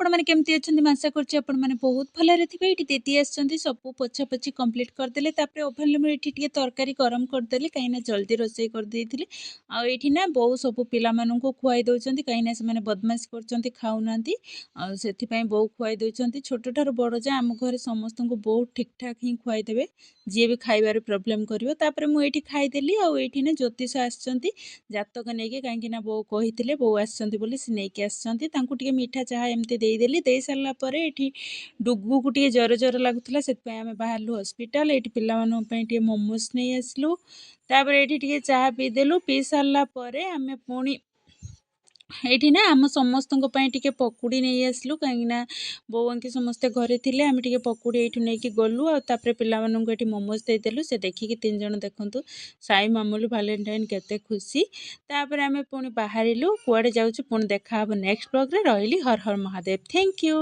ଆପଣମାନେ କେମିତି ଅଛନ୍ତି? ମୁଁ ଆଶା କରୁଛି ଆପଣମାନେ ବହୁତ ଭଲରେ ଥିବେ। ଏଇଠି ଦିଦି ଆସିଛନ୍ତି, ସବୁ ପୋଛାପୋଛି କମ୍ପ୍ଲିଟ୍ କରିଦେଲେ। ତାପରେ ଓଭେନ୍‌ରେ ମୁଁ ଏଠି ଟିକେ ତରକାରୀ ଗରମ କରିଦେଲି, କାହିଁକିନା ଜଲ୍ଦି ରୋଷେଇ କରିଦେଇଥିଲି। ଆଉ ଏଇଠି ନା ବୋଉ ସବୁ ପିଲାମାନଙ୍କୁ ଖୁଆଇ ଦେଉଛନ୍ତି, କାହିଁକିନା ସେମାନେ ବଦମାସି କରୁଛନ୍ତି, ଖାଉନାହାନ୍ତି। ଆଉ ସେଥିପାଇଁ ବୋଉ ଖୁଆଇ ଦେଉଛନ୍ତି। ଛୋଟଠାରୁ ବଡ଼ ଯାଏଁ ଆମ ଘରେ ସମସ୍ତଙ୍କୁ ବୋଉ ଠିକ୍‌ଠାକ୍ ହିଁ ଖୁଆଇ ଦେବେ, ଯିଏ ବି ଖାଇବାରେ ପ୍ରୋବ୍ଲେମ୍ କରିବ। ତାପରେ ମୁଁ ଏଇଠି ଖାଇଦେଲି। ଆଉ ଏଇଠି ନା ଜ୍ୟୋତିଷ ଆସିଛନ୍ତି ଜାତକ ନେଇକି, କାହିଁକିନା ବୋଉ କହିଥିଲେ ବୋଉ ଆସିଛନ୍ତି ବୋଲି, ସେ ନେଇକି ଆସିଛନ୍ତି। ତାଙ୍କୁ ଟିକେ ମିଠା ଚାହା ଏମିତି ଦେଇଦେଲି। ଦେଇ ସାରିଲା ପରେ ଏଠି ଡୁଗୁକୁ ଟିକେ ଜର ଲାଗୁଥିଲା, ସେଥିପାଇଁ ଆମେ ବାହାରିଲୁ ହସ୍ପିଟାଲ। ଏଇଠି ପିଲାମାନଙ୍କ ପାଇଁ ଟିକେ ମୋମୋସ୍ ନେଇ ଆସିଲୁ। ତାପରେ ଏଇଠି ଟିକେ ଚାହା ପିଇଦେଲୁ। ପିଇ ସାରିଲା ପରେ ଆମେ ପୁଣି ଏଇଠି ନା ଆମ ସମସ୍ତଙ୍କ ପାଇଁ ଟିକେ ପକୁଡ଼ି ନେଇ ଆସିଲୁ, କାହିଁକିନା ବୋଉ ଆଙ୍କେ ସମସ୍ତେ ଘରେ ଥିଲେ। ଆମେ ଟିକେ ପକୁଡ଼ି ଏଇଠୁ ନେଇକି ଗଲୁ। ଆଉ ତାପରେ ପିଲାମାନଙ୍କୁ ଏଠି ମୋମୋସ୍ ଦେଇଦେଲୁ। ସେ ଦେଖିକି 3 ଜଣ ଦେଖନ୍ତୁ, ସାଇ ମାମୁଲି ଭାଲେଣ୍ଟାଇନ୍ କେତେ ଖୁସି। ତାପରେ ଆମେ ପୁଣି ବାହାରିଲୁ, କୁଆଡ଼େ ଯାଉଛୁ ପୁଣି ଦେଖାହବ ନେକ୍ସଟ ବ୍ଲଗ୍‌ରେ। ରହିଲି। ହର ହର ମହାଦେବ। Thank you.